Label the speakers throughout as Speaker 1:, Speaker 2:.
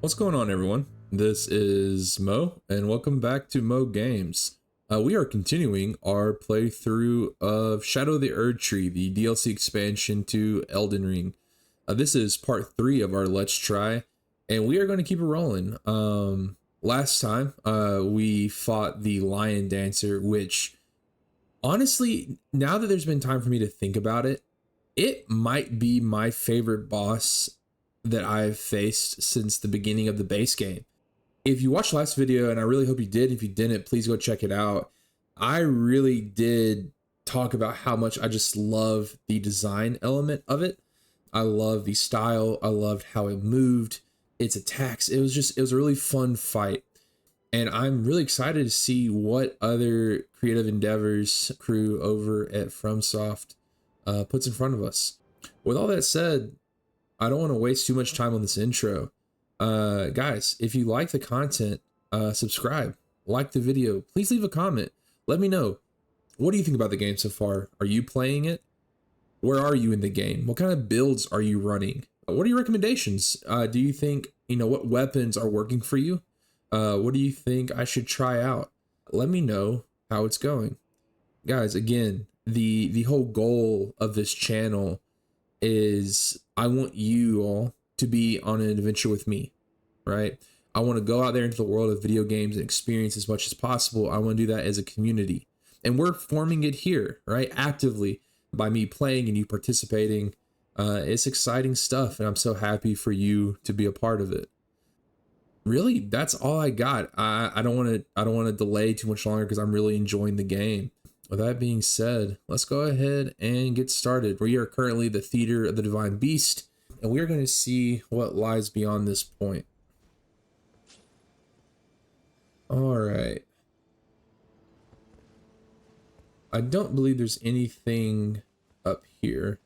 Speaker 1: What's going on, everyone? This is Mo, and welcome back to Mo Games. We are continuing our playthrough of Shadow of the Erdtree, the DLC expansion to Elden Ring. This is part 3 of our Let's Try, and we are going to keep it rolling. Last time, we fought the Lion Dancer, which, honestly, now that there's been time for me to think about it, it might be my favorite boss that I've faced since the beginning of the base game. If you watched the last video, and I really hope you did, if you didn't, please go check it out. I really did talk about how much I just love the design element of it. I love the style. I loved how it moved, its attacks. It was a really fun fight. And I'm really excited to see what other creative endeavors crew over at FromSoft puts in front of us. With all that said, I don't want to waste too much time on this intro. Guys, if you like the content, subscribe, like the video, please leave a comment. Let me know. What do you think about the game so far? Are you playing it? Where are you in the game? What kind of builds are you running? What are your recommendations? Do you think, what weapons are working for you? What do you think I should try out? Let me know how it's going. Guys, again, the whole goal of this channel is I want you all to be on an adventure with me, right? I want to go out there into the world of video games and experience as much as possible. I want to do that as a community. And we're forming it here, right? Actively by me playing and you participating. It's exciting stuff, and I'm so happy for you to be a part of it. Really, that's all I got. I don't want to delay too much longer because I'm really enjoying the game. With that being said, let's go ahead and get started. We are currently the Theater of the Divine Beast, and we are going to see what lies beyond this point. All right. I don't believe there's anything up here.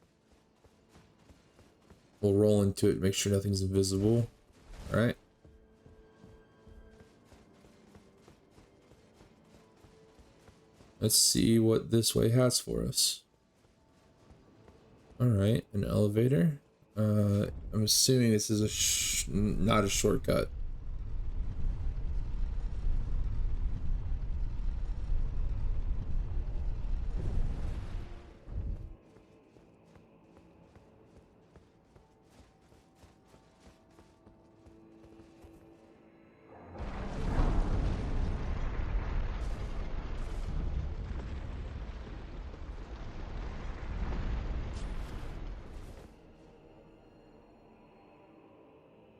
Speaker 1: We'll roll into it, make sure nothing's invisible. All right. Let's see what this way has for us. All right, an elevator. I'm assuming this is not a shortcut.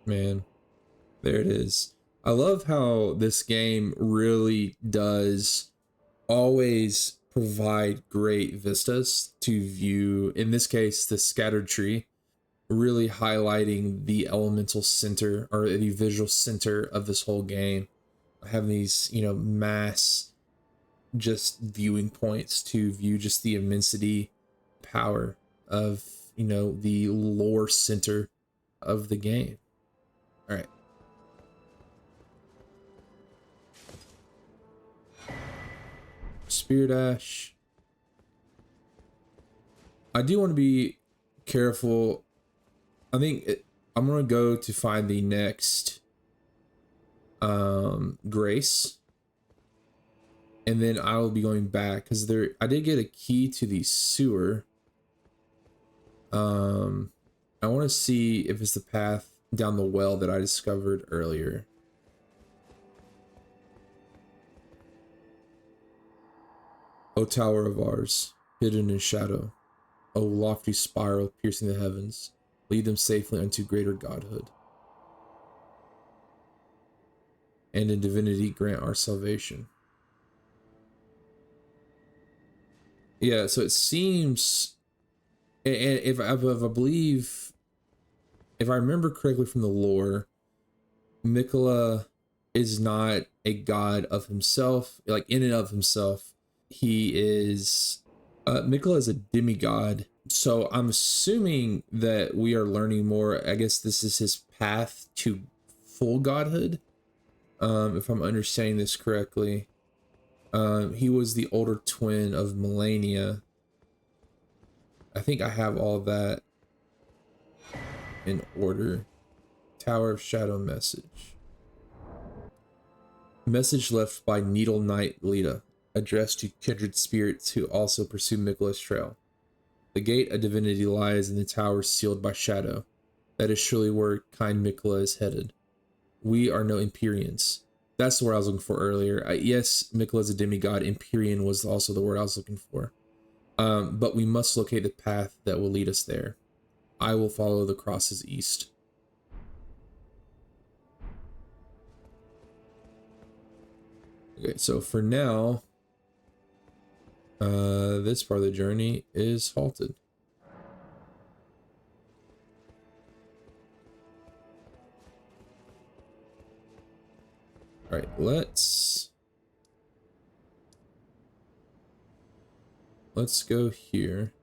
Speaker 1: Man, there it is. I love how this game really does always provide great vistas to view, in this case, the Scadurtree, really highlighting the elemental center or the visual center of this whole game. Having these, mass just viewing points to view just the immensity, power of, the lore center of the game. All right. Spear dash. I do want to be careful. I think I'm going to go to find the next grace. And then I will be going back because I did get a key to the sewer. I want to see if it's the path down the well that I discovered earlier. O tower of ours, hidden in shadow, O lofty spiral piercing the heavens, lead them safely unto greater godhood. And in divinity grant our salvation. Yeah, so it seems, and if I believe, if I remember correctly from the lore, Miquella is not a god of himself, like in and of himself. He is, Miquella is a demigod. So I'm assuming that we are learning more. I guess this is his path to full godhood. If I'm understanding this correctly. He was the older twin of Melania. I think I have all that in order. Tower of Shadow message. Message left by Needle Knight Lita, addressed to kindred spirits who also pursue Miquella's trail. The gate of divinity lies in the tower sealed by shadow. That is surely where kind Miquella is headed. We are no Empyreans. That's the word I was looking for earlier. Yes, Miquella is a demigod. Empyrean was also the word I was looking for. But we must locate the path that will lead us there. I will follow the crosses east. Okay, so for now, this part of the journey is halted. All right, let's go here.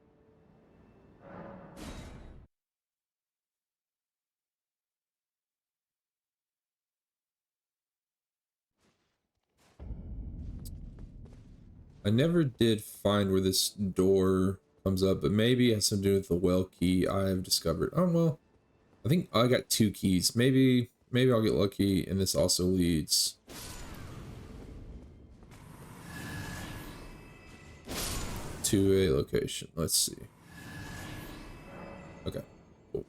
Speaker 1: I never did find where this door comes up, but maybe it has something to do with the well key I have discovered. Oh, well, I think I got 2 keys. Maybe I'll get lucky and this also leads to a location. Let's see. Okay, cool.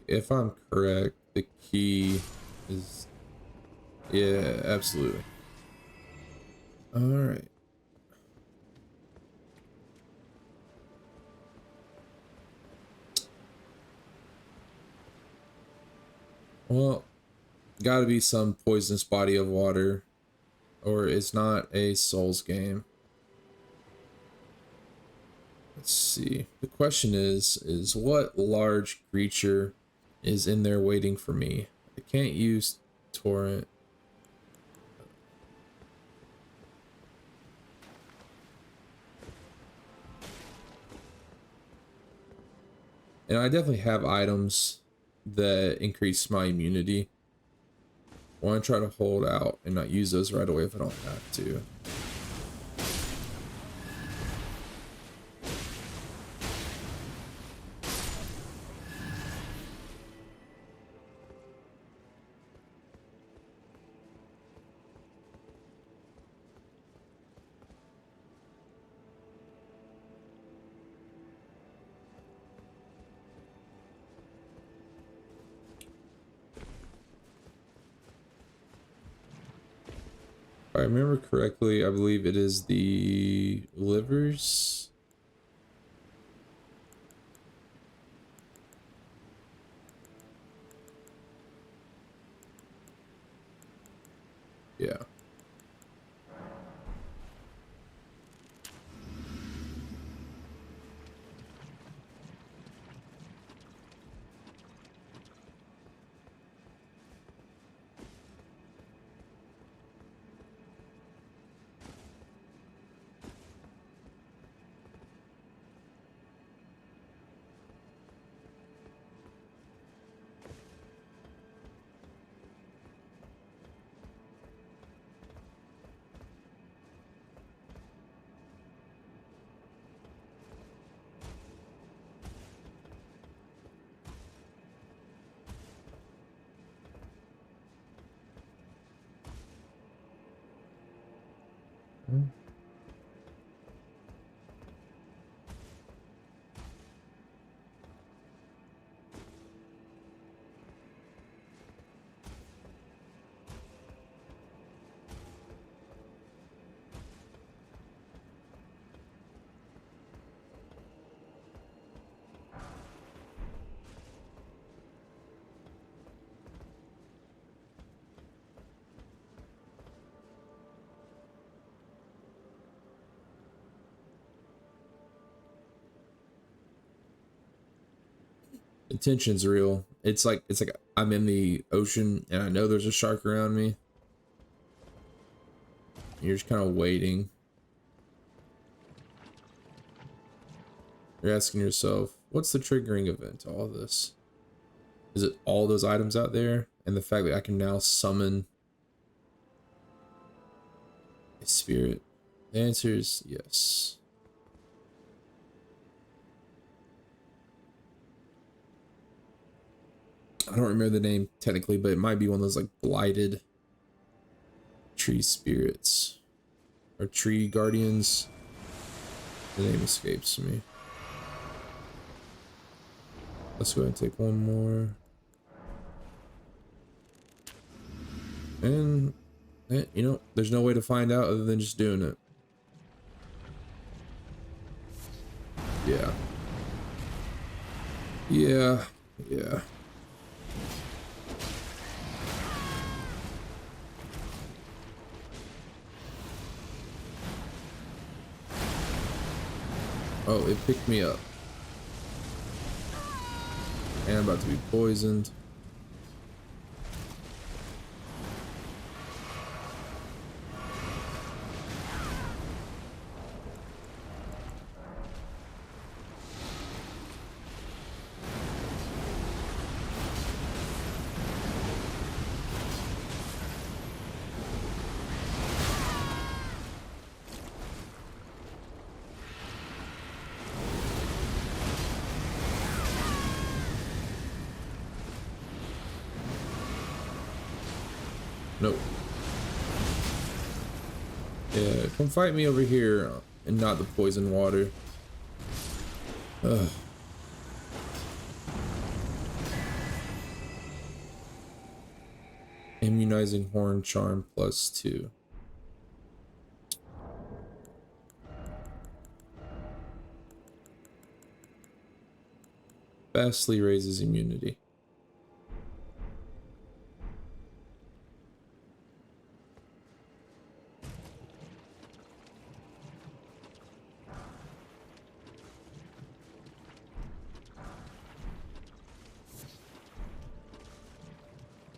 Speaker 1: If I'm correct, the key is... Yeah, absolutely. All right. Well, gotta be some poisonous body of water, or it's not a Souls game. Let's see. The question is what large creature is in there waiting for me? I can't use torrent. And I definitely have items that increase my immunity. I want to try to hold out and not use those right away if I don't have to. If I remember correctly, I believe it is the livers. Yeah. tension's real. It's like I'm in the ocean and I know there's a shark around me. You're just kind of waiting. You're asking yourself, what's the triggering event to all this? Is it all those items out there and the fact that I can now summon a spirit? The answer is yes. I don't remember the name technically, but it might be one of those like blighted tree spirits or tree guardians. The name escapes me. Let's go ahead and take one more. And you know, there's no way to find out other than just doing it. Yeah. Yeah. Yeah. Oh, it picked me up. And I'm about to be poisoned. Nope. Yeah, come fight me over here and not the poison water. Ugh. Immunizing horn charm +2. Vastly raises immunity.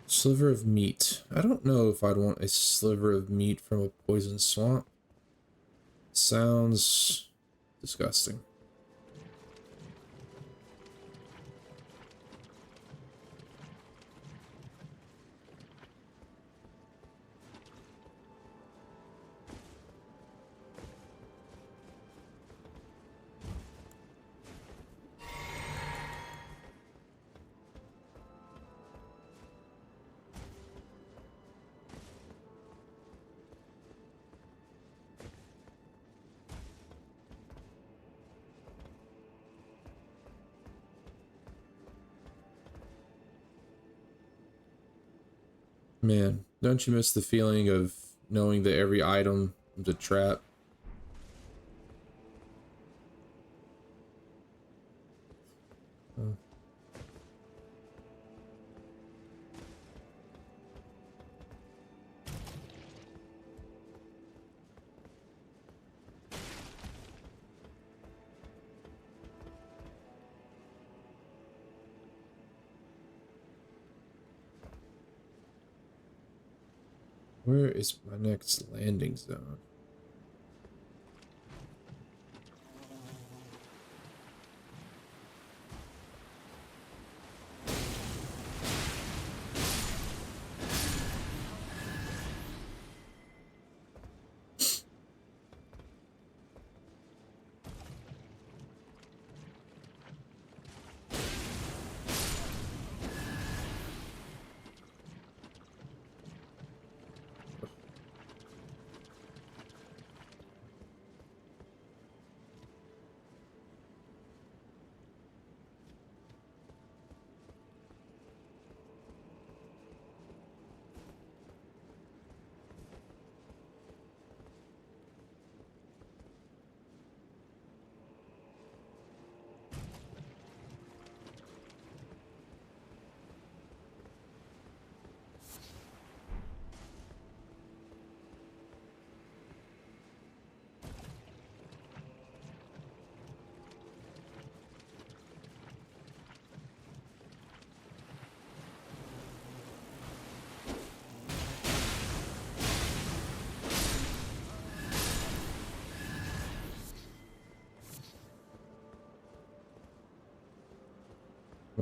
Speaker 1: Sliver of meat. I don't know if I'd want a sliver of meat from a poison swamp. Sounds disgusting. Man, don't you miss the feeling of knowing that every item is a trap? Where is my next landing zone?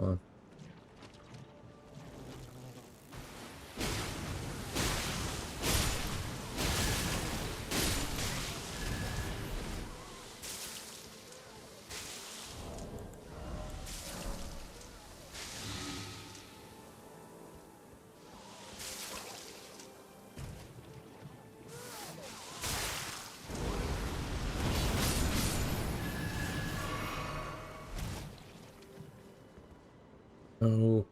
Speaker 1: Come on. Oh.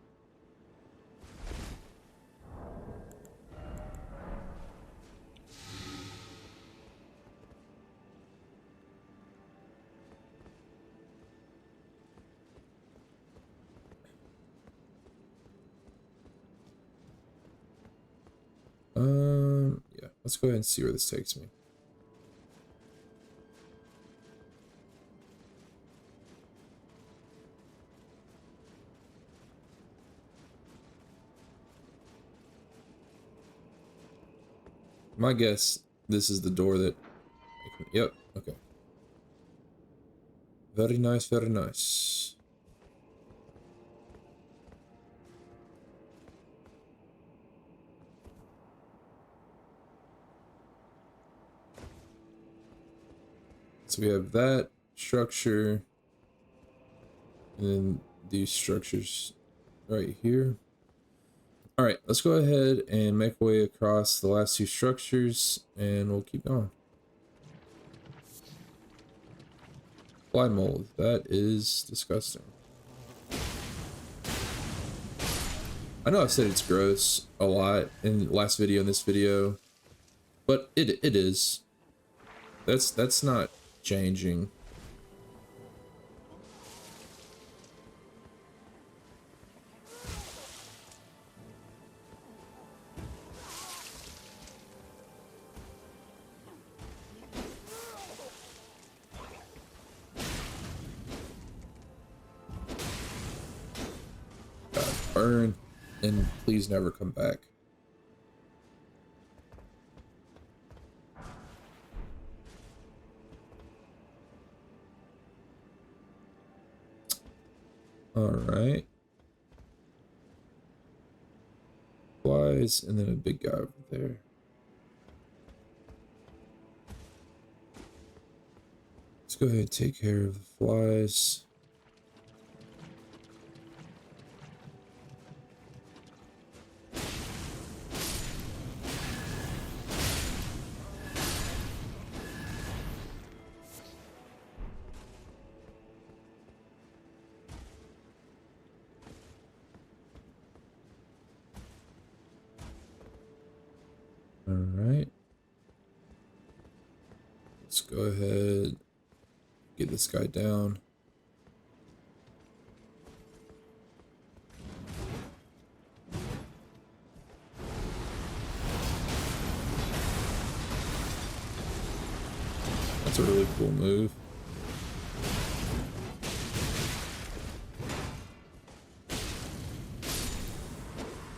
Speaker 1: Yeah, let's go ahead and see where this takes me. My guess, this is the door that yep, okay. Very nice, very nice. So we have that structure, and then these structures right here. All right, let's go ahead and make our way across the last two structures, and we'll keep going. Fly mold, that is disgusting. I know I've said it's gross a lot in the last video and this video, but it is. That's not changing. God, burn, and please never come back. All right. Flies, and then a big guy over there. Let's go ahead and take care of the flies. All right. Let's go ahead, get this guy down. That's a really cool move.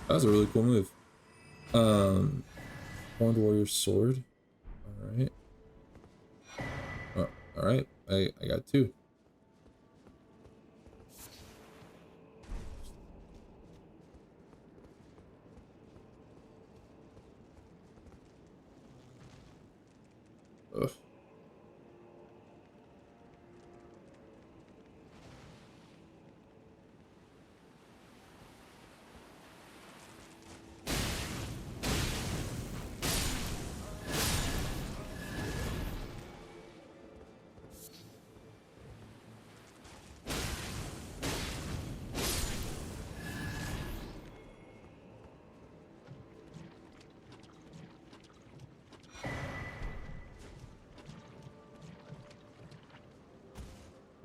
Speaker 1: That was a really cool move. Horned Warrior Sword. Alright. Oh, alright. I got two. Ugh.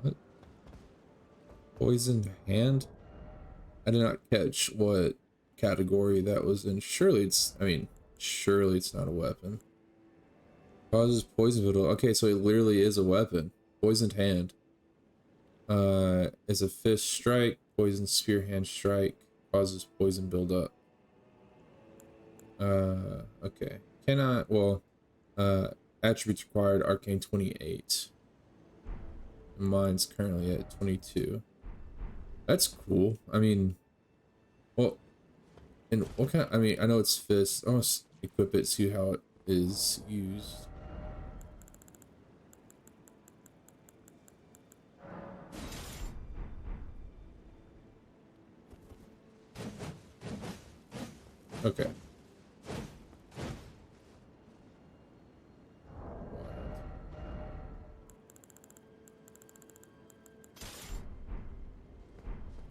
Speaker 1: What? Poisoned hand? I did not catch what category that was in. Surely it's, I mean, surely it's not a weapon. Causes poison fiddle. Okay, so it literally is a weapon. Poisoned hand. Is a fist strike. Poison spear hand strike. Causes poison buildup. Okay. Cannot, well, attributes required, arcane 28. Mine's currently at 22. That's cool. I mean, well, and what kind? I mean, I know it's fist. I'll just equip it, see how it is used. Okay. Wild.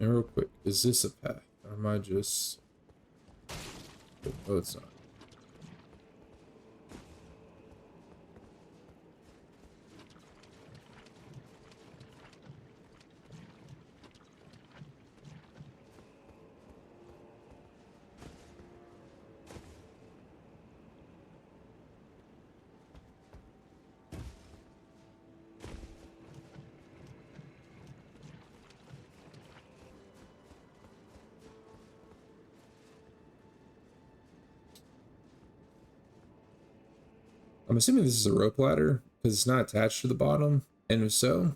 Speaker 1: And real quick, is this a path? Or am I just... Oh, it's not. I'm assuming this is a rope ladder, because it's not attached to the bottom. And if so,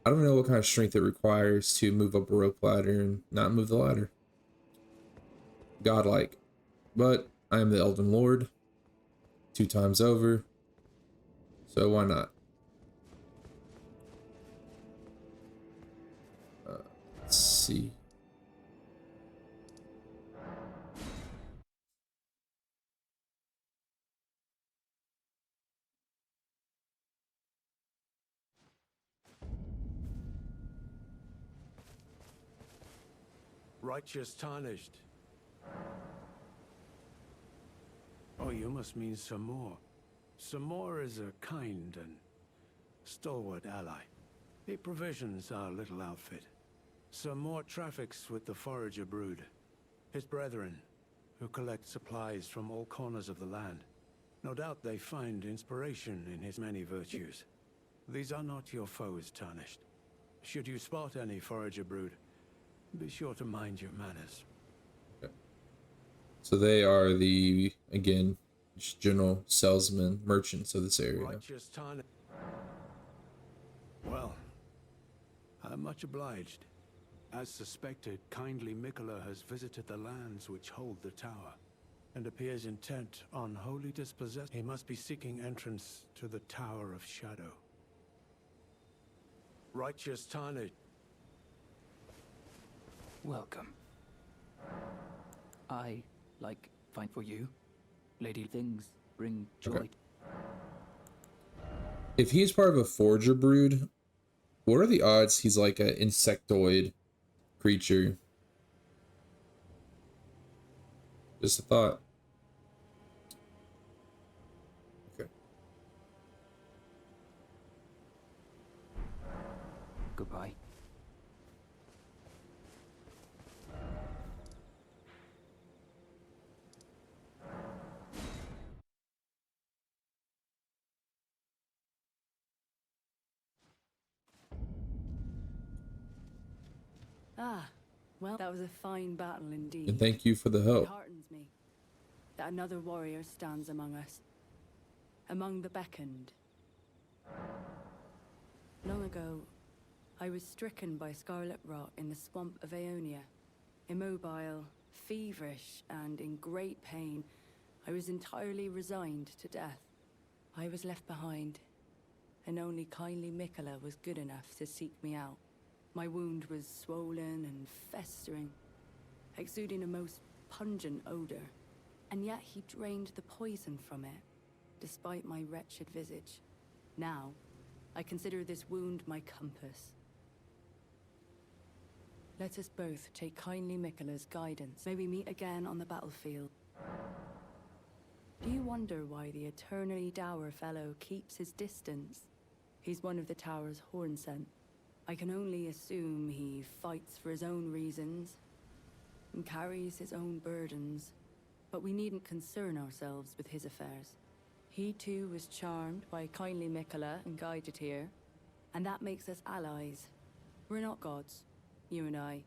Speaker 1: I don't know what kind of strength it requires to move up a rope ladder and not move the ladder. Godlike. But I am the Elden Lord 2 times over, so why not? Let's see.
Speaker 2: Righteous tarnished. Oh, you must mean Samor. Samor is a kind and stalwart ally. He provisions our little outfit. Samor traffics with the forager brood, his brethren, who collect supplies from all corners of the land. No doubt they find inspiration in his many virtues. These are not your foes, Tarnished. Should you spot any forager brood, be sure to mind your manners.
Speaker 1: Okay. So they are the, again, just general salesmen, merchants of this area.
Speaker 2: Righteous Tarnished. Well, I'm much obliged. As suspected, kindly Mikola has visited the lands which hold the tower, and appears intent on wholly dispossess. He must be seeking entrance to the Tower of Shadow. Righteous Tarnished.
Speaker 3: Welcome. I, like, find for you. Lady things bring joy.
Speaker 1: Okay. If he's part of a forager brood, what are the odds he's like an insectoid creature? Just a thought. Okay.
Speaker 3: Goodbye.
Speaker 4: Ah, well, that was a fine battle indeed.
Speaker 1: And thank you for the
Speaker 4: It
Speaker 1: help.
Speaker 4: heartens me that another warrior stands among us, among the beckoned. Long ago, I was stricken by scarlet rot in the swamp of Aeonia. Immobile, feverish, and in great pain, I was entirely resigned to death. I was left behind, and only kindly Mikola was good enough to seek me out. My wound was swollen and festering, exuding a most pungent odor, and yet he drained the poison from it, despite my wretched visage. Now, I consider this wound my compass. Let us both take kindly Mikola's guidance. May we meet again on the battlefield. Do you wonder why the eternally dour fellow keeps his distance? He's one of the tower's hornsent. I can only assume he fights for his own reasons and carries his own burdens, but we needn't concern ourselves with his affairs. He too was charmed by kindly Mikola and guided here, and that makes us allies. We're not gods, you and I.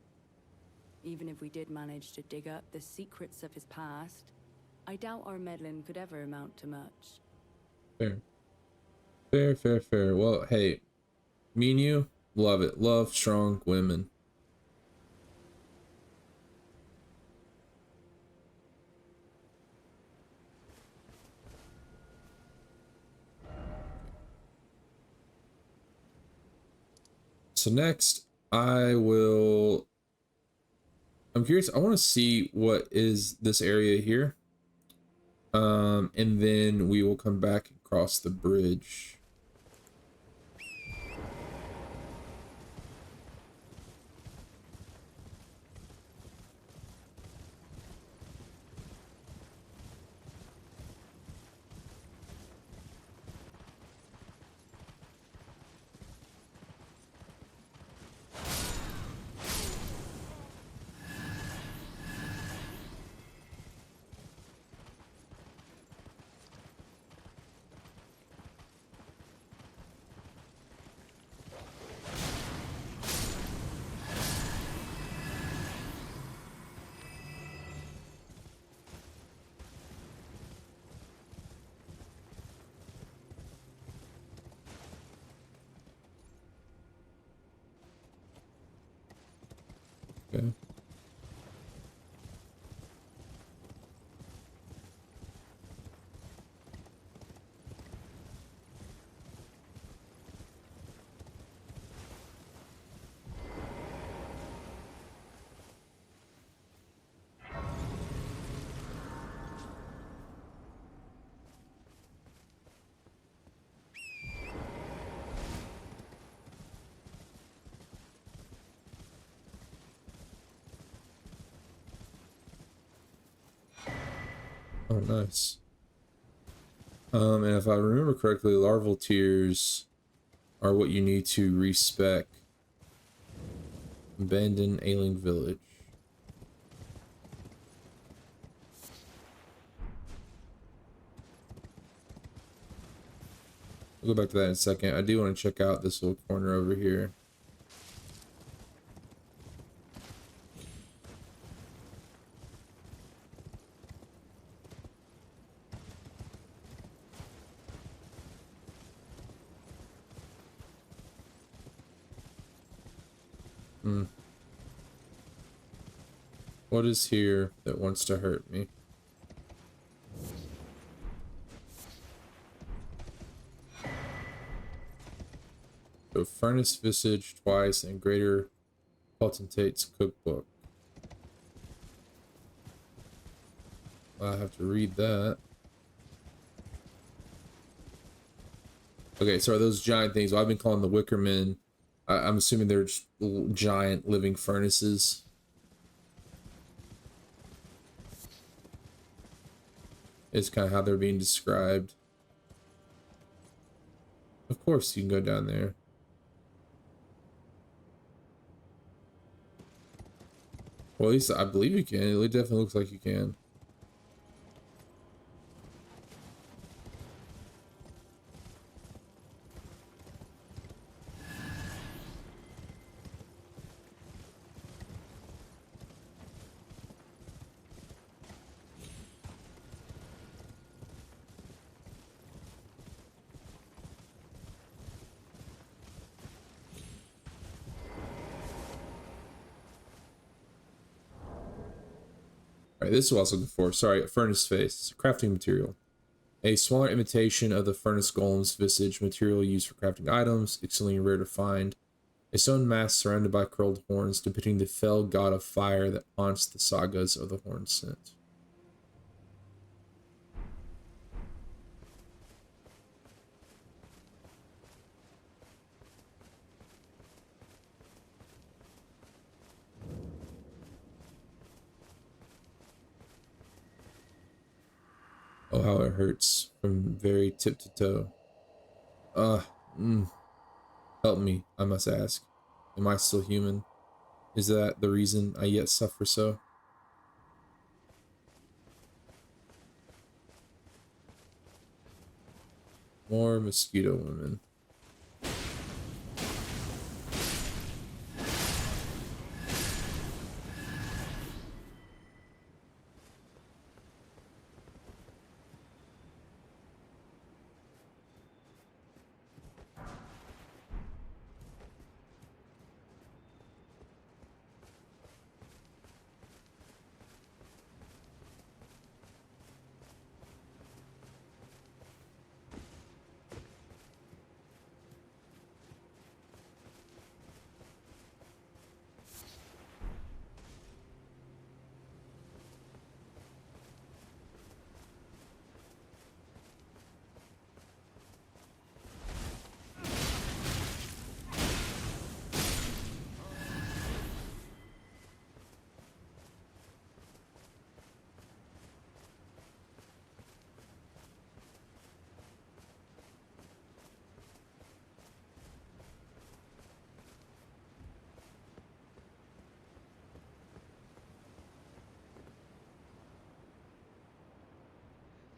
Speaker 4: Even if we did manage to dig up the secrets of his past, I doubt our meddling could ever amount to much.
Speaker 1: Fair. Fair. Well, hey, me and you, love it. Love strong women. so next I'm curious, I want to see what is this area here. And then we will come back and cross the bridge. Okay. Oh, nice. And if I remember correctly, larval tears are what you need to respec. Abandoned ailing village. We'll go back to that in a second. I do want to check out this little corner over here. What is here that wants to hurt me? So Furnace Visage twice and Greater Potentate's Cookbook. I have to read that. Okay, so are those giant things? Well, I've been calling the Wickermen. I'm assuming they're just giant living furnaces. Is kind of how they're being described. Of course you can go down there. Well, at least I believe you can. It definitely looks like you can. Alright, this is what I was looking for. Sorry, furnace face. Crafting material. A smaller imitation of the furnace golem's visage, material used for crafting items, exceedingly rare to find. A stone mask surrounded by curled horns, depicting the fell god of fire that haunts the sagas of the Horn Scent. Oh, how it hurts from very tip to toe. Help me, I must ask. Am I still human? Is that the reason I yet suffer so? More mosquito women.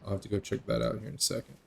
Speaker 1: I'll have to go check that out here in a second.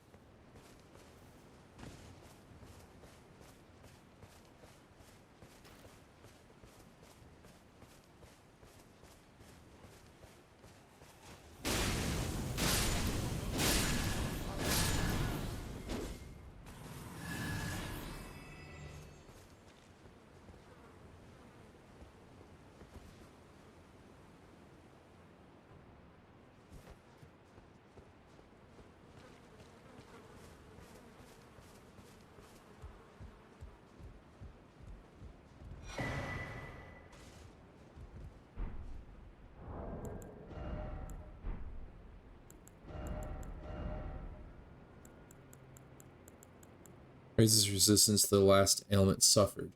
Speaker 1: Raises resistance to the last ailment suffered.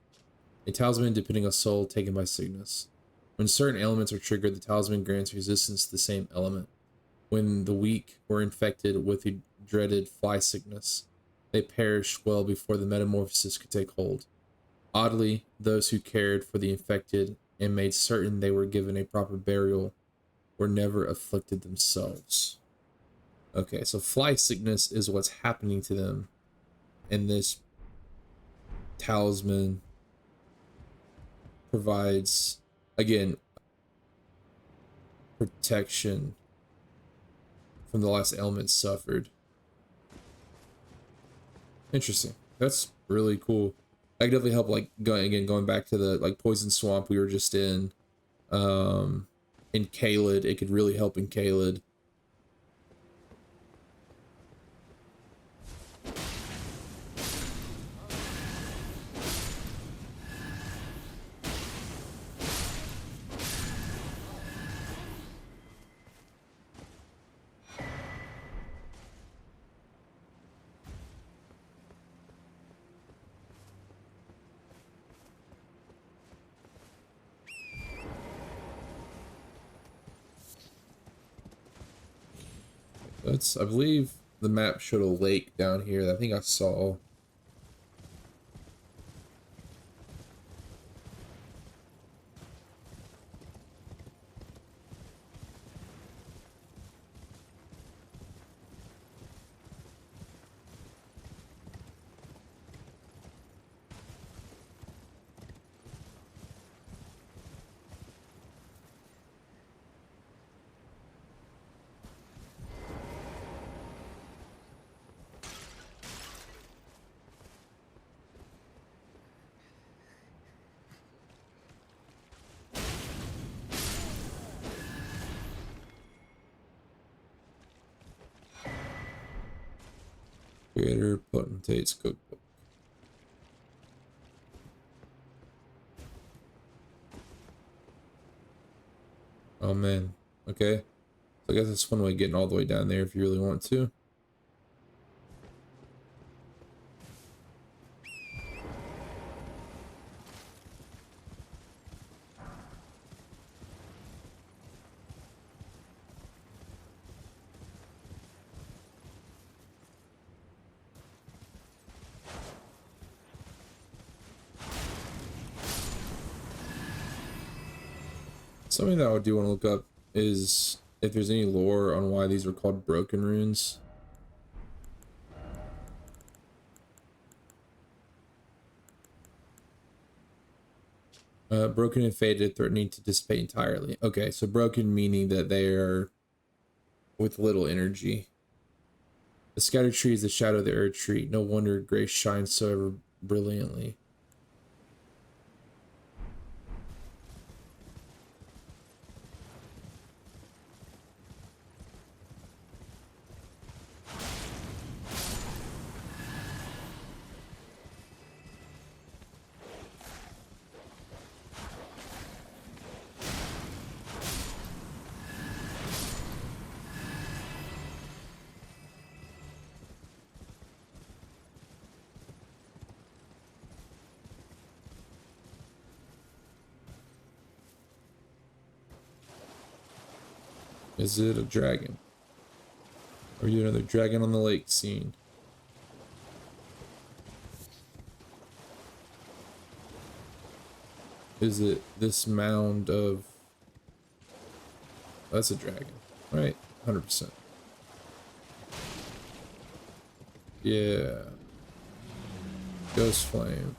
Speaker 1: A talisman depending on soul taken by sickness. When certain ailments are triggered, the talisman grants resistance to the same element. When the weak were infected with the dreaded fly sickness, they perished well before the metamorphosis could take hold. Oddly, those who cared for the infected and made certain they were given a proper burial were never afflicted themselves. Okay, so fly sickness is what's happening to them, and this talisman provides, again, protection from the last ailment suffered. Interesting. That's really cool. That could definitely help, like, going back to the, like, poison swamp we were just in Caelid. It could really help in Caelid. I believe the map showed a lake down here that I think I saw. Creator Potentate's Cookbook. Oh man. Okay. So I guess that's one way of getting all the way down there if you really want to. Something that I do want to look up is if there's any lore on why these are called broken runes. Broken and faded, threatening to dissipate entirely. Okay, so broken meaning that they are with little energy. The Scadurtree is the shadow of the Erdtree. No wonder grace shines so ever brilliantly. Is it a dragon? Are you another dragon on the lake scene? Is it this mound of... That's a dragon, right? 100%. Yeah. Ghostflame.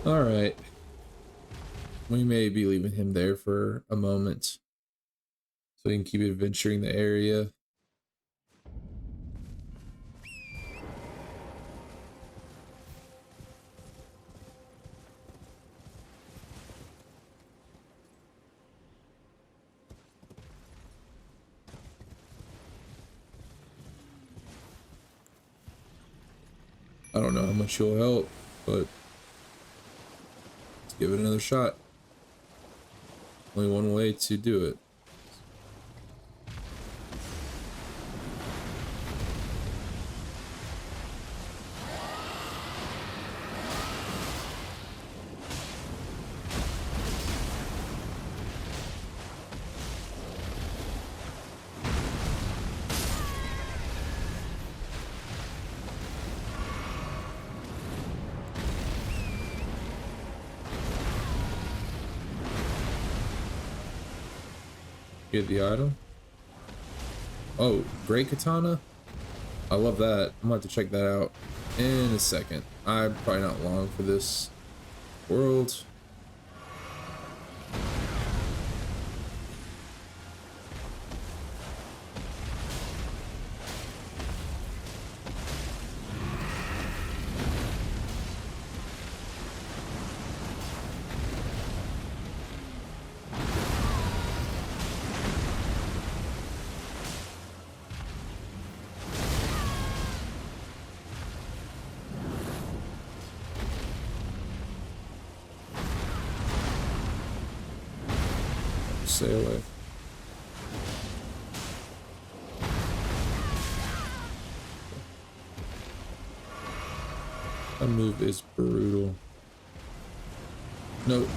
Speaker 1: Alright. We may be leaving him there for a moment, so we can keep adventuring the area. I don't know how much he'll help, but let's give it another shot. Only one way to do it. Get the item. Oh, great katana. I love that. I'm gonna have to check that out in a second. I'm probably not long for this world. Stay away. That move is brutal. No,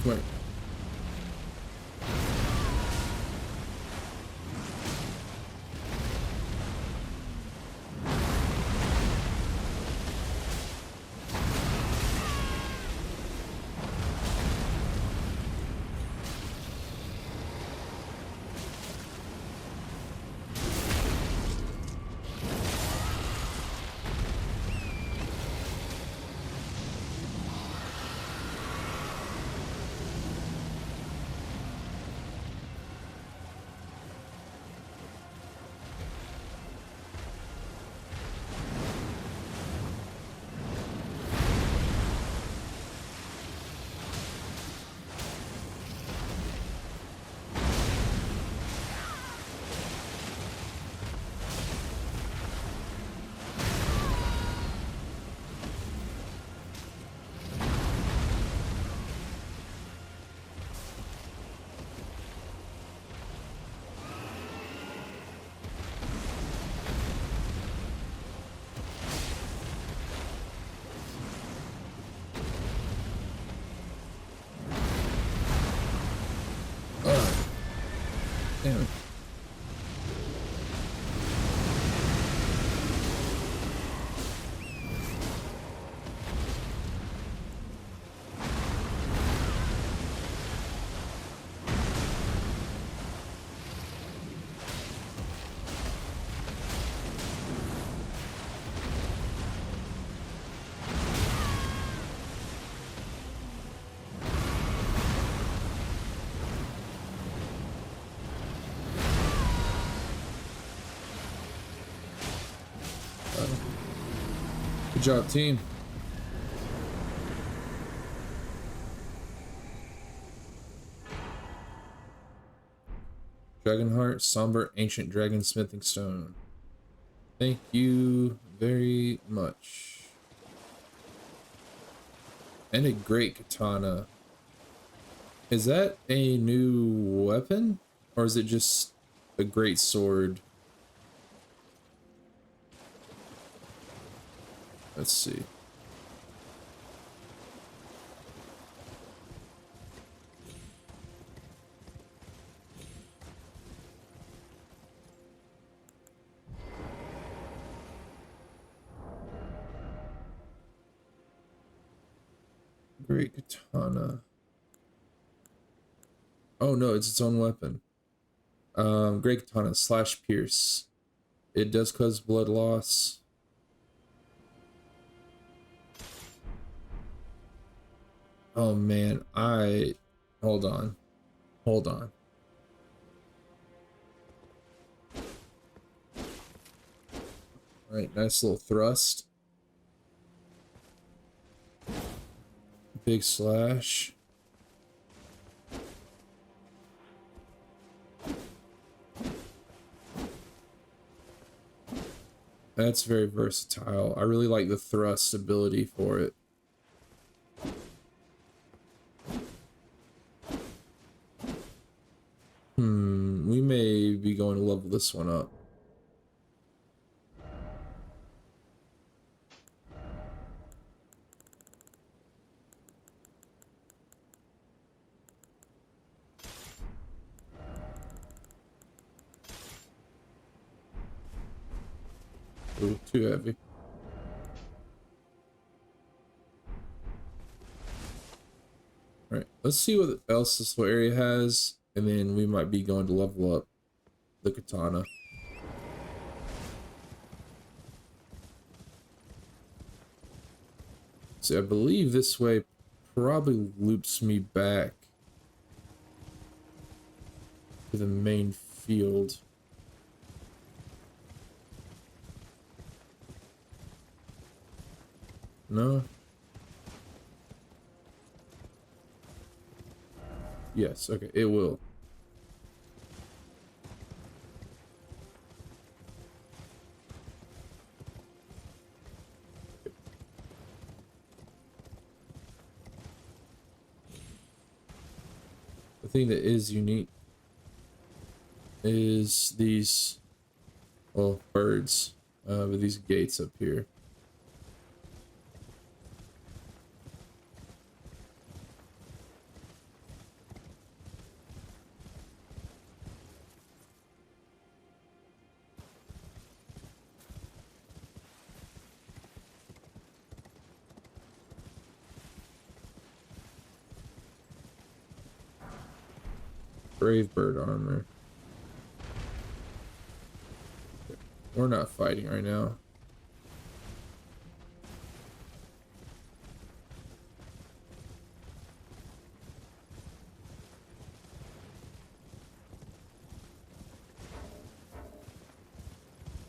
Speaker 1: come here. Damn it. Good job, team. Dragonheart, somber, ancient dragon smithing stone. Thank you very much. And a great katana. Is that a new weapon? Or is it just a great sword? Let's see. Great katana. Oh no, it's its own weapon. Great katana slash pierce. It does cause blood loss. Oh man, hold on. Hold on. Alright, nice little thrust. Big slash. That's very versatile. I really like the thrust ability for it. We may be going to level this one up. Ooh, too heavy. Alright, let's see what else this little area has, and then we might be going to level up the katana. So I believe this way probably loops me back to the main field. No? Yes, okay, it will. The thing that is unique is these, well, birds, with these gates up here. Brave bird armor. We're not fighting right now.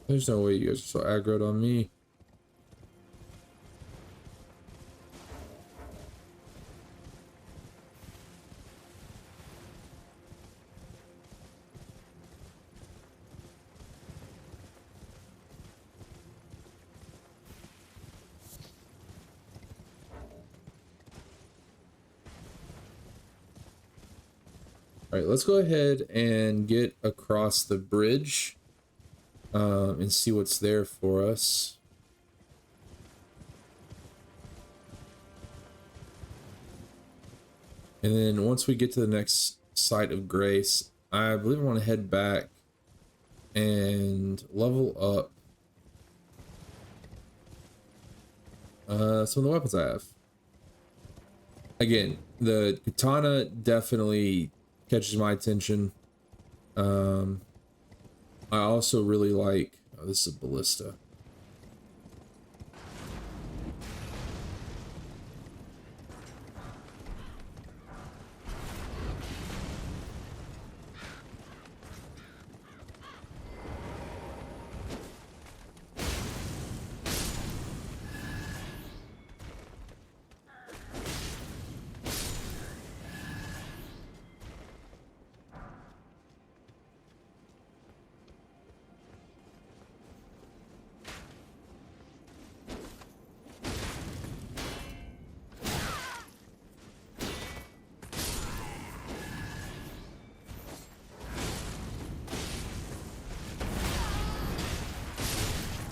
Speaker 1: There's no way you guys are so aggroed on me. All right, let's go ahead and get across the bridge and see what's there for us. And then once we get to the next site of grace, I believe I want to head back and level up some of the weapons I have. Again, the katana definitely catches my attention. I also really like, oh, this is a ballista.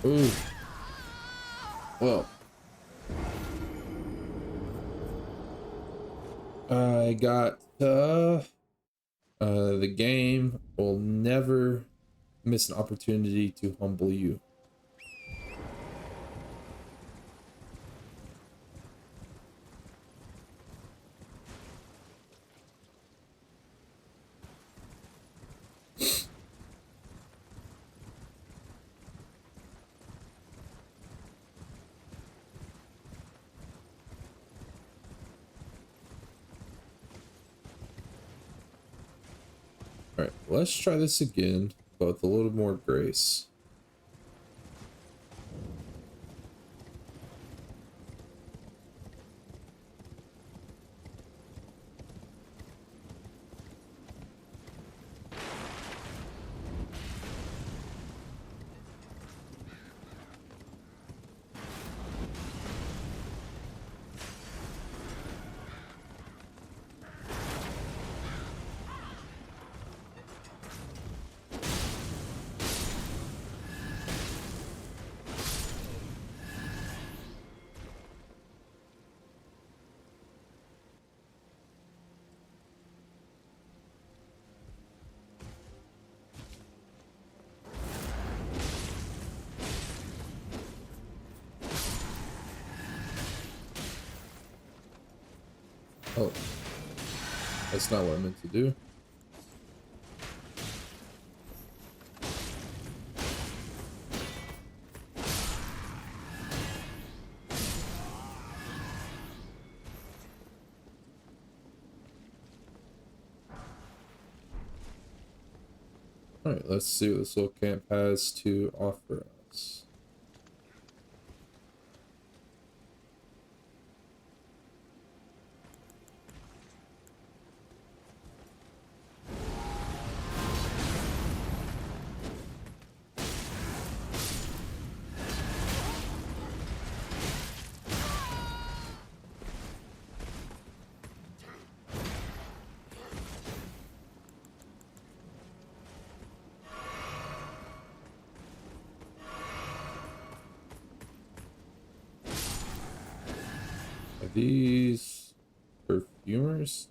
Speaker 1: Ooh. Well, I got the game will never miss an opportunity to humble you. Alright, let's try this again, but with a little more grace. Oh, that's not what I meant to do. Alright, let's see what this little camp has to offer us. Are these perfumers?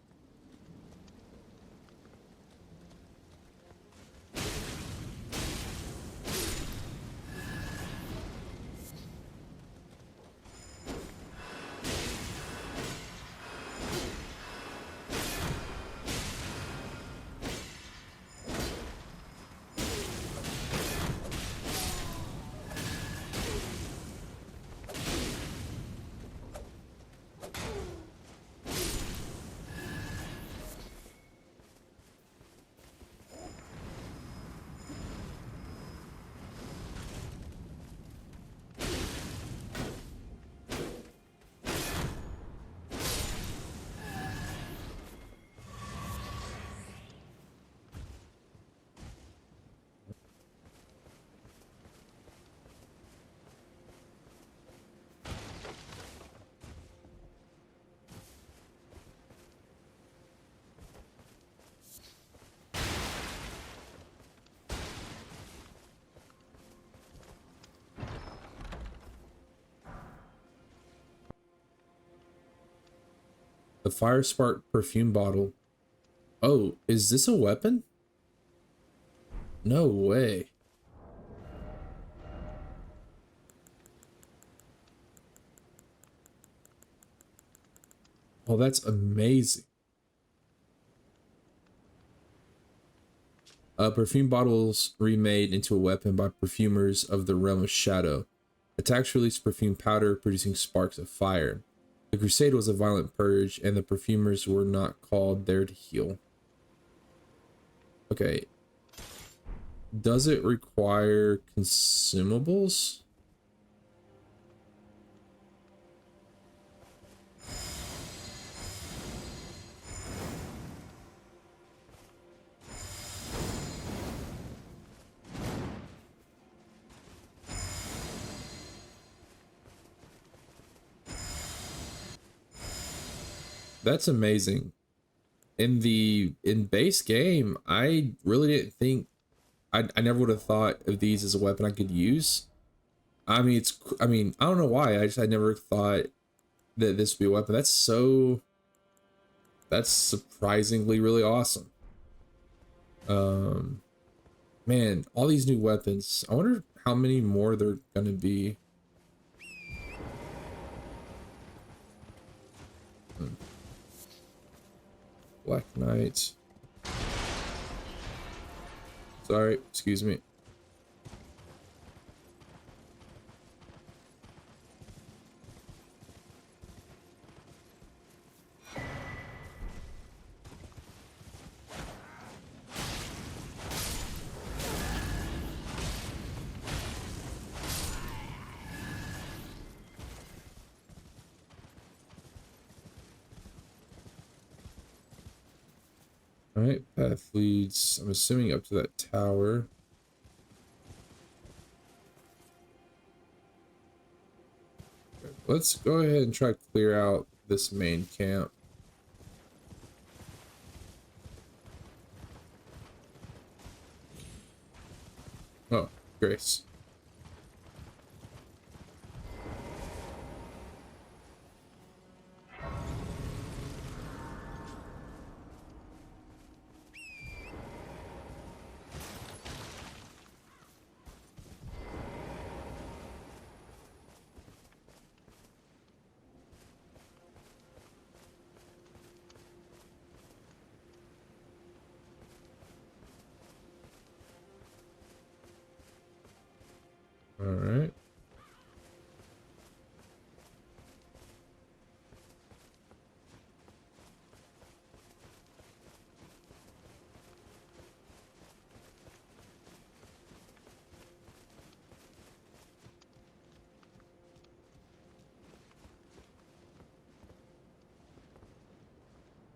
Speaker 1: The Fire Spark perfume bottle. Oh, is this a weapon? No way. Oh, that's amazing. Perfume bottles remade into a weapon by perfumers of the realm of shadow. Attacks release perfume powder, producing sparks of fire. The crusade was a violent purge, and the perfumers were not called there to heal. Okay. Does it require consumables? That's amazing. In base game, I really didn't think I never would have thought of these as a weapon I could use. I mean, I don't know why. I never thought that this would be a weapon. That's so That's surprisingly really awesome. Man, all these new weapons. I wonder how many more they're gonna be. Black Knight. Sorry, excuse me. Alright, path leads, I'm assuming up to that tower. Let's go ahead and try to clear out this main camp. Oh, Grace. All right.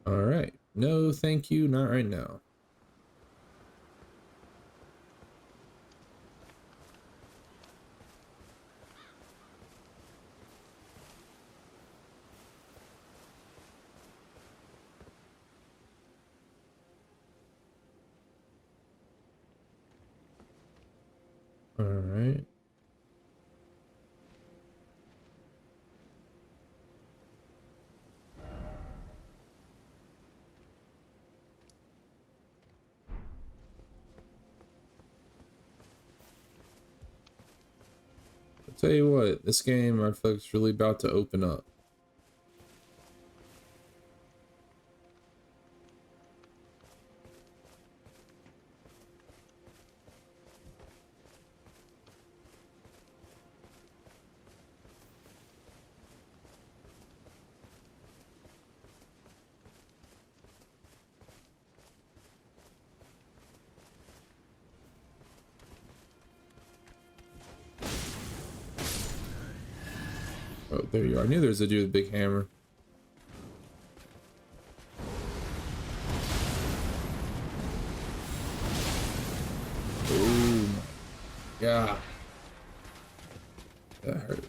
Speaker 1: All right. No, thank you. Not right now. All right. I'll tell you what, this game I feel like it's really about to open up. Oh, there you are. I knew there was a dude with a big hammer. Oh my god. That hurt.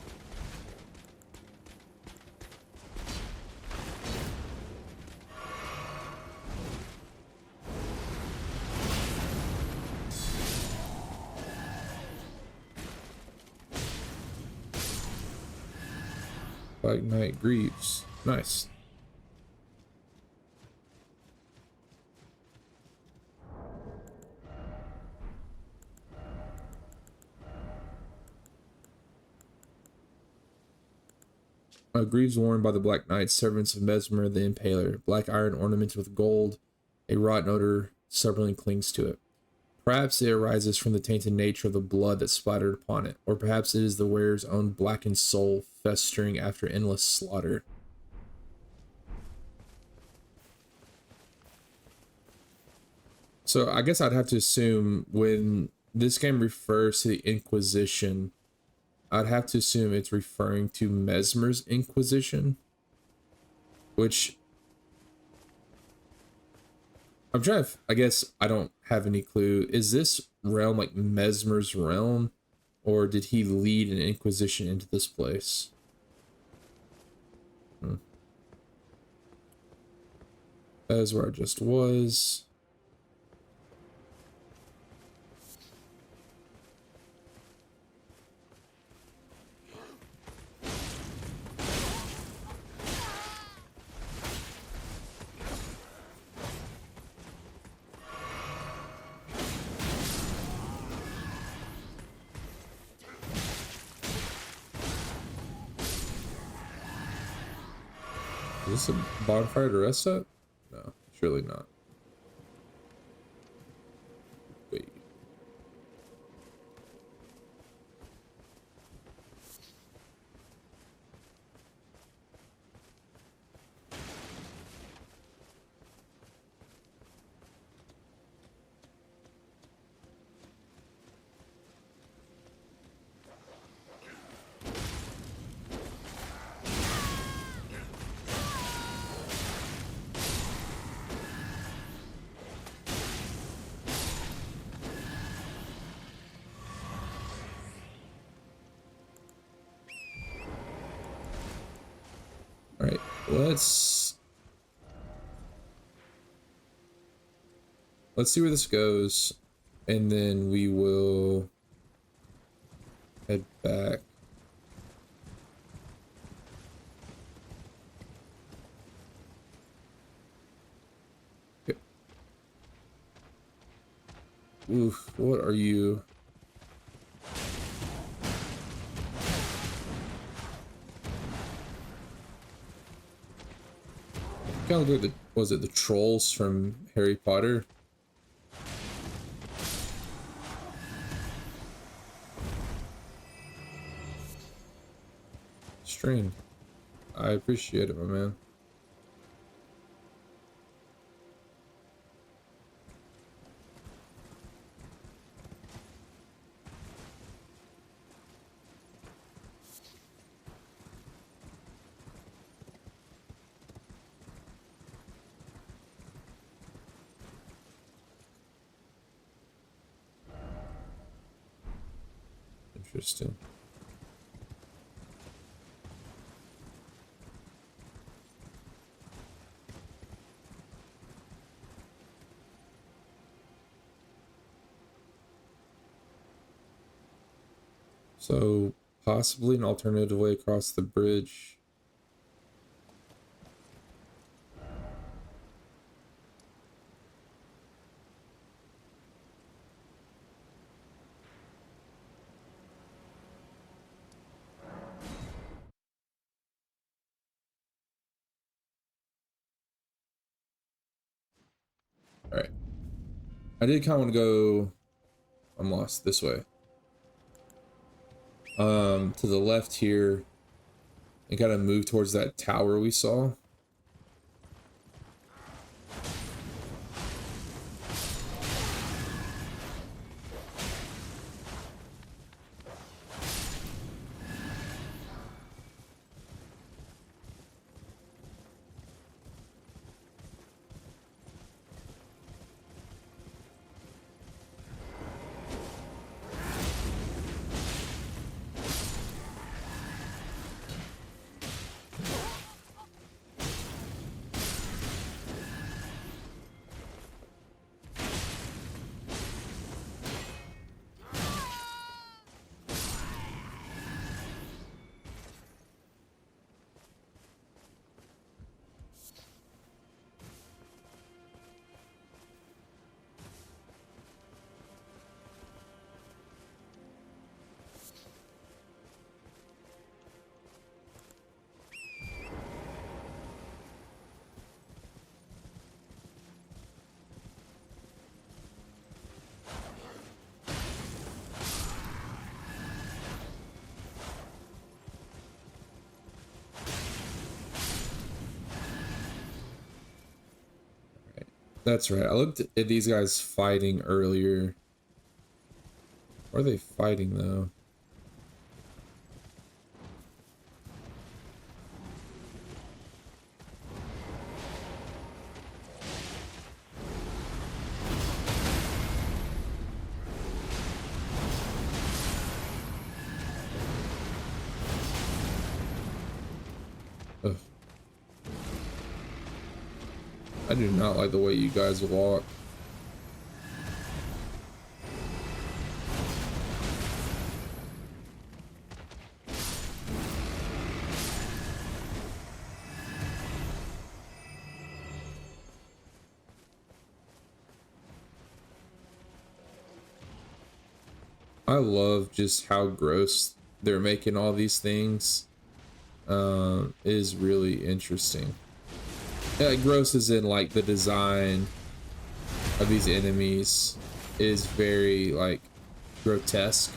Speaker 1: Black Knight Greaves. Nice. Greaves worn by the Black Knights, servants of Mesmer the Impaler. Black iron ornamented with gold. A rotten odor stubbornly clings to it. Perhaps it arises from the tainted nature of the blood that splattered upon it, or perhaps it is the wearer's own blackened soul festering after endless slaughter. So I guess I'd have to assume when this game refers to the Inquisition, I'd have to assume it's referring to Mesmer's Inquisition, which I'm trying to, I guess I don't have any clue. Is this realm like Mesmer's realm, or did he lead an Inquisition into this place? That is where I just was. Is this a bonfire to rest at? No, surely not. Wait. All right, let's see where this goes, and then we will head back. Okay. Oof, what are you? Kind of like the, was it the trolls from Harry Potter? Strain. I appreciate it, my man. Interesting. So, possibly an alternative way across the bridge. Alright. I did kind of want to go... I'm lost. This way. To the left here. And kind of move towards that tower we saw. That's right. I looked at these guys fighting earlier. Where are they fighting, though? Ugh. I do not like the way you guys walk. I love just how gross they're making all these things. It is really interesting. Gross is in like the design of these enemies is very like grotesque.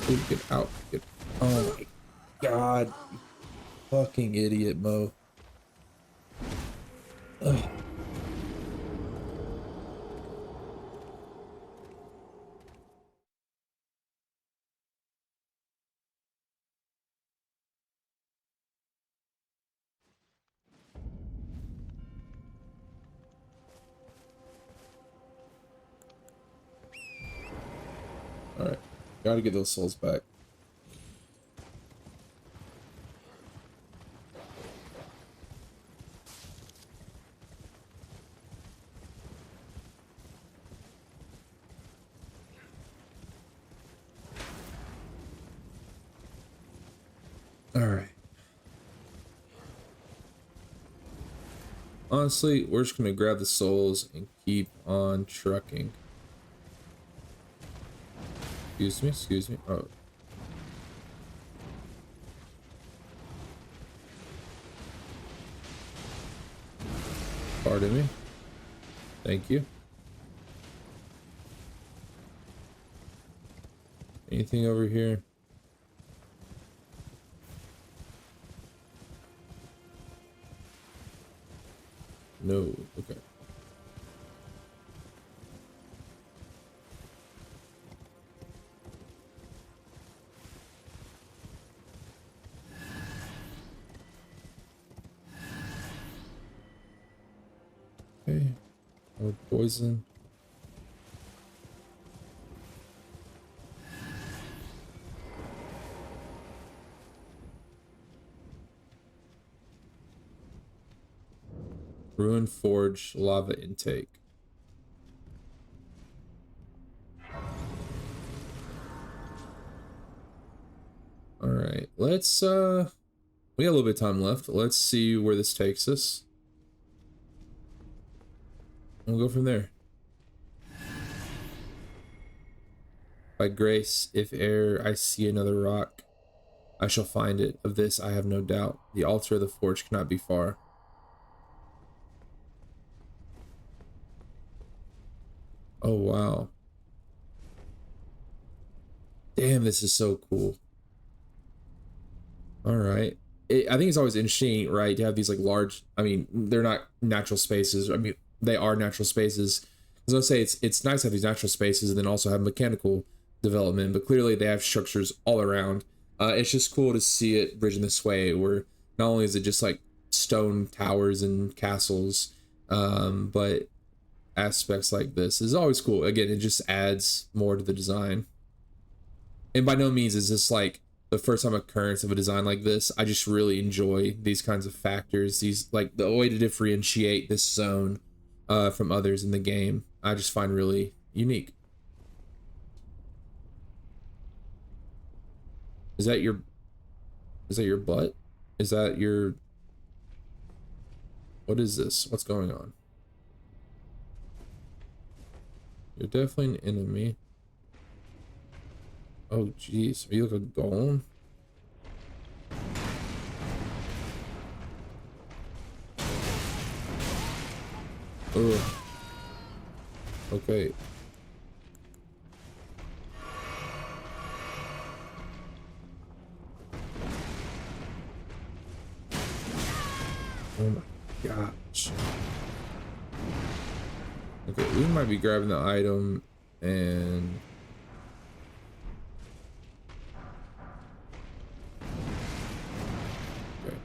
Speaker 1: Dude, get out. Get, oh my god. You fucking idiot, Mo. Ugh. Alright. Gotta get those souls back. Alright. Honestly, we're just gonna grab the souls and keep on trucking. Excuse me, excuse me. Oh. Pardon me. Thank you. Anything over here? No. Okay. Okay. More poison. Ruined Forge lava intake. All right, let's we got a little bit of time left. Let's see where this takes us. We'll go from there. By grace, if e'er I see another rock, I shall find it. Of this I have no doubt. The altar of the forge cannot be far. Oh wow. Damn, this is so cool. All right. I think it's always interesting, right, to have these like large, I mean, they're not natural spaces. I mean, they are natural spaces. I was gonna say it's nice to have these natural spaces and then also have mechanical development, but clearly they have structures all around. It's just cool to see it bridging this way where not only is it just like stone towers and castles, but aspects like this is always cool. Again, it just adds more to the design. And by no means is this like the first time occurrence of a design like this. I just really enjoy these kinds of factors, these like the way to differentiate this zone from others in the game. I just find really unique. Is that your butt? Is that your, what is this? What's going on? You're definitely an enemy. Oh jeez, are you like a golem? Ugh. Okay. Oh my gosh. Okay, we might be grabbing the item and okay.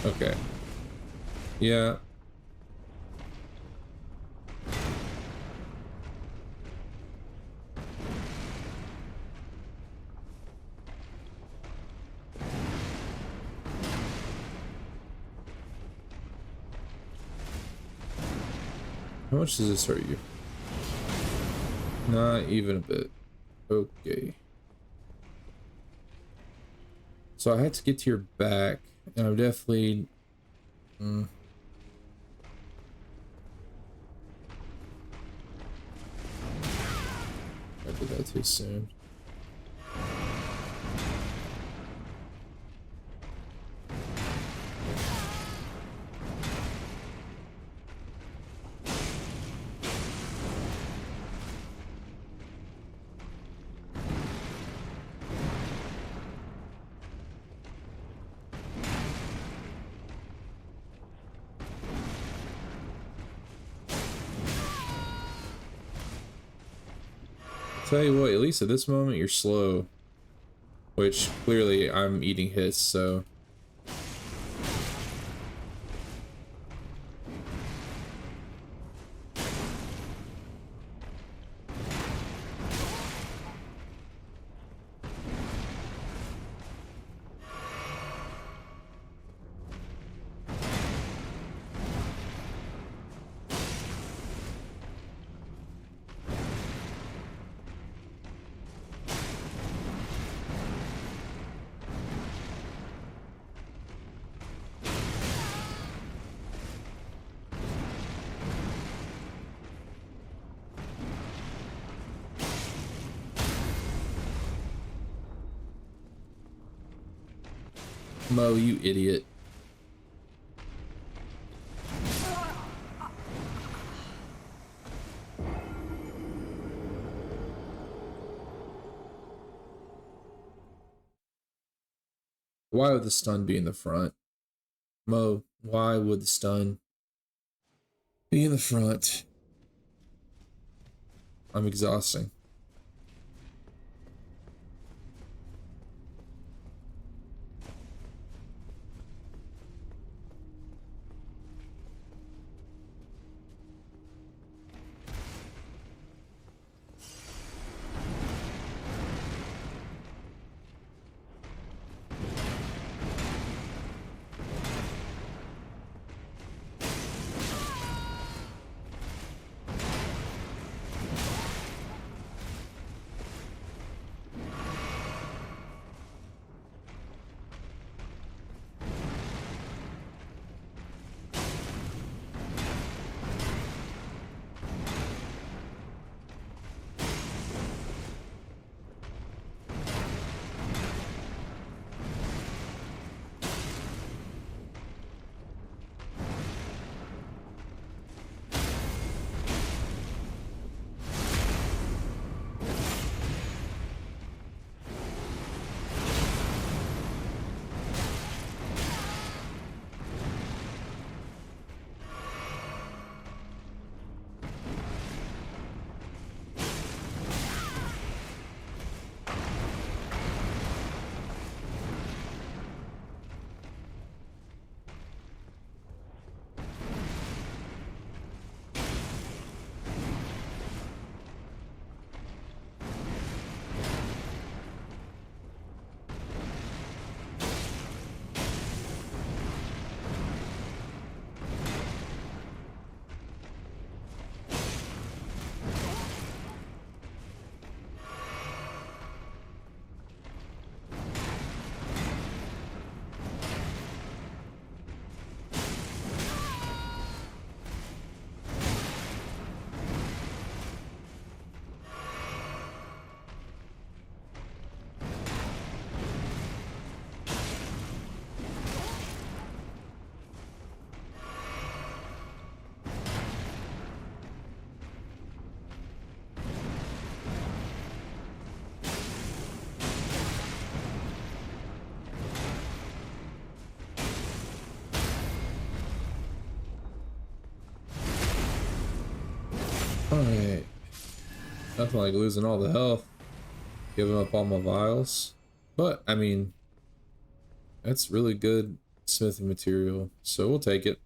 Speaker 1: Okay. Yeah. How much does this hurt you? Not even a bit. Okay. So I had to get to your back, and I'm definitely... I did that too soon. Tell you what, at least at this moment you're slow, which clearly I'm eating hits, so Mo, you idiot. Why would the stun be in the front? Mo, why would the stun be in the front? I'm exhausting. Alright. Nothing like losing all the health. Giving up all my vials. But, I mean, that's really good smithing material, so we'll take it.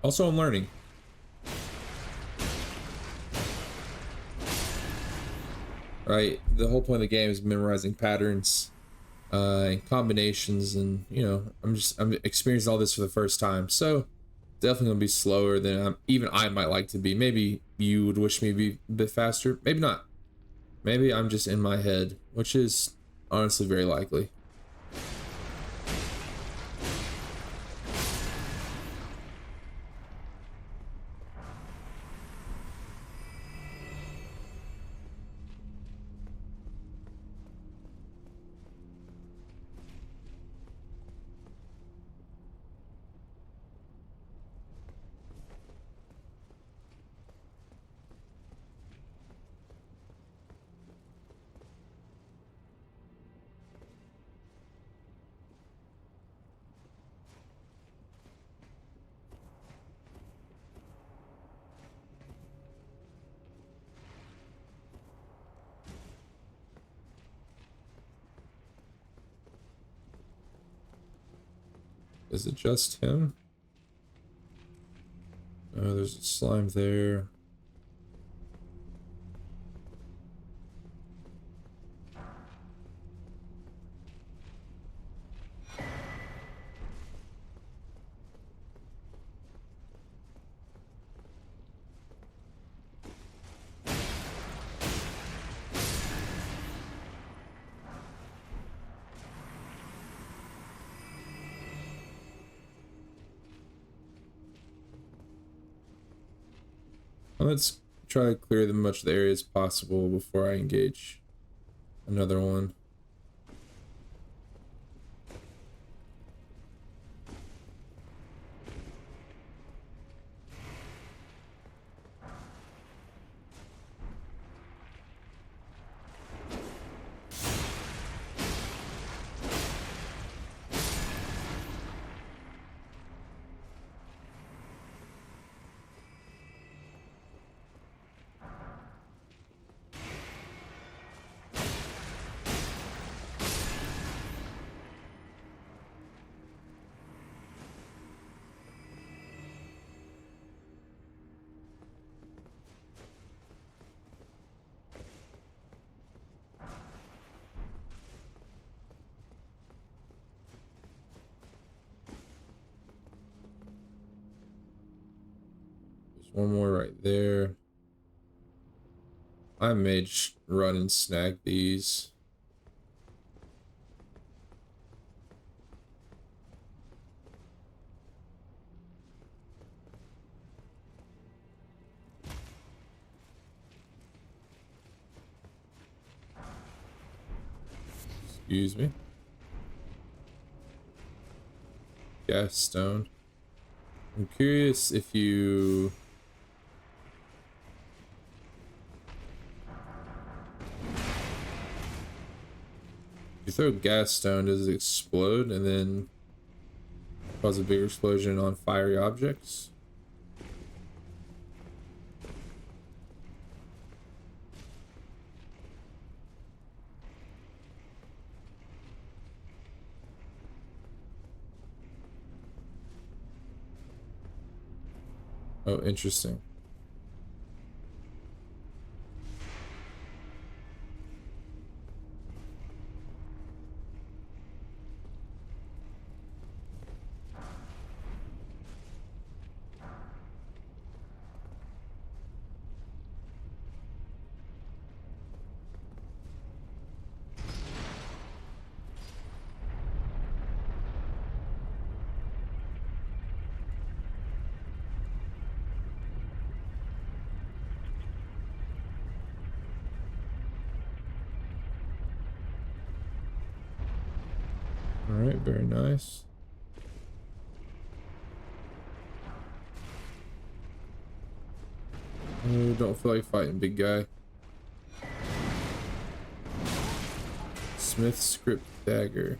Speaker 1: Also, I'm learning. Right, the whole point of the game is memorizing patterns and combinations, and you know, I'm experiencing all this for the first time, so definitely gonna be slower than even I might like to be. Maybe you would wish me to be a bit faster, maybe not. Maybe I'm just in my head, which is honestly very likely. Is it just him? Oh, there's a slime there. Let's try to clear as much of the area as possible before I engage another one. One more right there. I may just run and snag these. Excuse me. Gas stone. I'm curious if you... If you throw gas stone, does it explode and then cause a bigger explosion on fiery objects? Oh, interesting. All right, very nice. Oh, don't feel like fighting, big guy. Smith script dagger.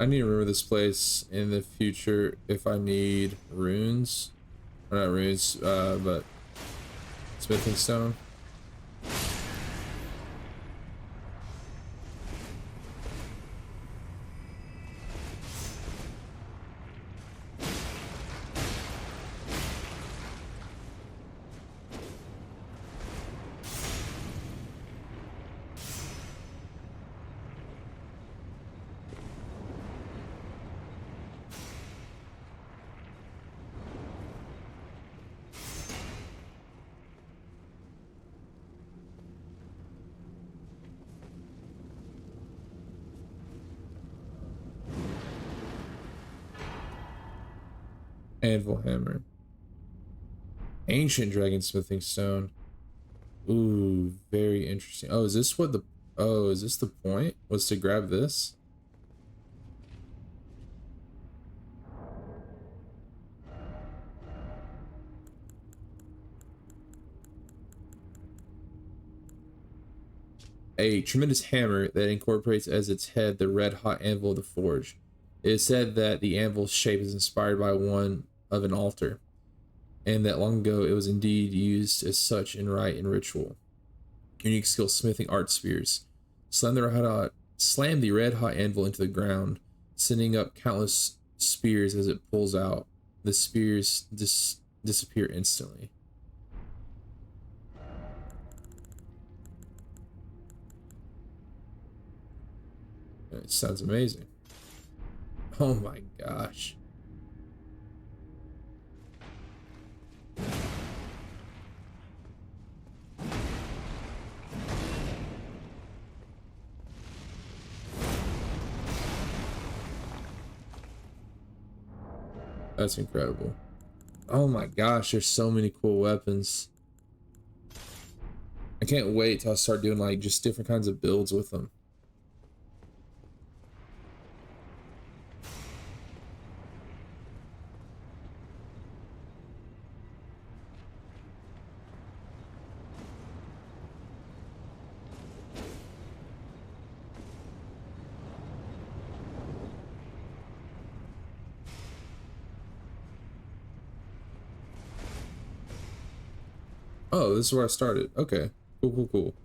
Speaker 1: I need to remember this place in the future if I need runes. Or not runes, but smithing stone. Anvil hammer. Ancient dragon smithing stone. Ooh, very interesting. Oh, is this what the... Oh, is this the point? Was to grab this? A tremendous hammer that incorporates as its head the red-hot anvil of the forge. It is said that the anvil's shape is inspired by one of an altar, and that long ago it was indeed used as such in rite and ritual. Unique skill smithing art spears. Slam the red-hot anvil into the ground, sending up countless spears as it pulls out. The spears disappear instantly. It sounds amazing. Oh my gosh. That's incredible. Oh my gosh, there's so many cool weapons. I can't wait till I start doing like just different kinds of builds with them. Oh, this is where I started. Okay. Cool.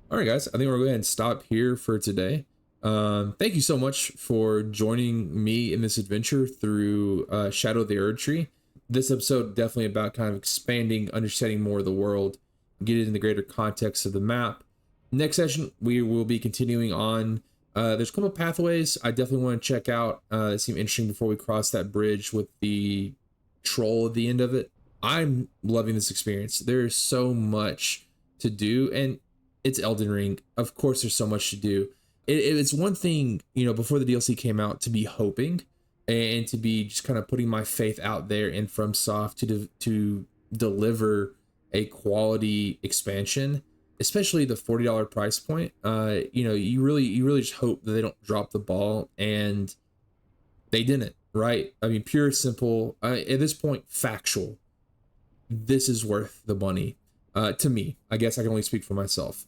Speaker 1: All right, guys. I think we're going to go ahead and stop here for today. Thank you so much for joining me in this adventure through Shadow of the Erdtree. This episode definitely about kind of expanding, understanding more of the world, get it in the greater context of the map. Next session, we will be continuing on. There's a couple of pathways I definitely want to check out. That seem interesting before we cross that bridge with the troll at the end of it. I'm loving this experience. There is so much to do, and it's Elden Ring. Of course, there's so much to do. It's one thing, you know, before the DLC came out, to be hoping and to be just kind of putting my faith out there in FromSoft to deliver a quality expansion, especially the $40 price point. You know, you really just hope that they don't drop the ball, and they didn't, right? I mean, pure, simple, at this point, factual. This is worth the money to me. I guess I can only speak for myself.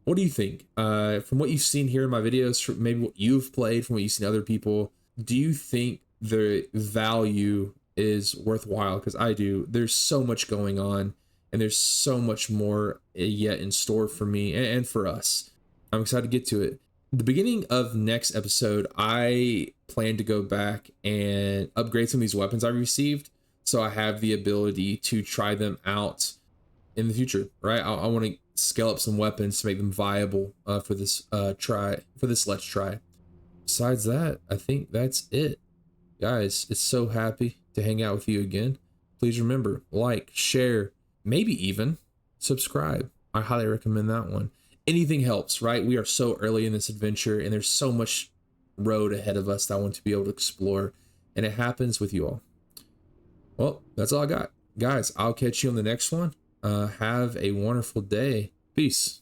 Speaker 1: What do you think? From what you've seen here in my videos, from maybe what you've played, from what you've seen other people, do you think the value is worthwhile? Because I do. There's so much going on, and there's so much more yet in store for me and for us. I'm excited to get to it. The beginning of next episode, I plan to go back and upgrade some of these weapons I received, so I have the ability to try them out in the future, right? I want to scale up some weapons to make them viable for this let's try. Besides that, I think that's it. Guys, it's so happy to hang out with you again. Please remember, like, share, maybe even subscribe. I highly recommend that one. Anything helps, right? We are so early in this adventure, and there's so much road ahead of us that I want to be able to explore, and it happens with you all. Well, that's all I got. Guys, I'll catch you on the next one. Have a wonderful day. Peace.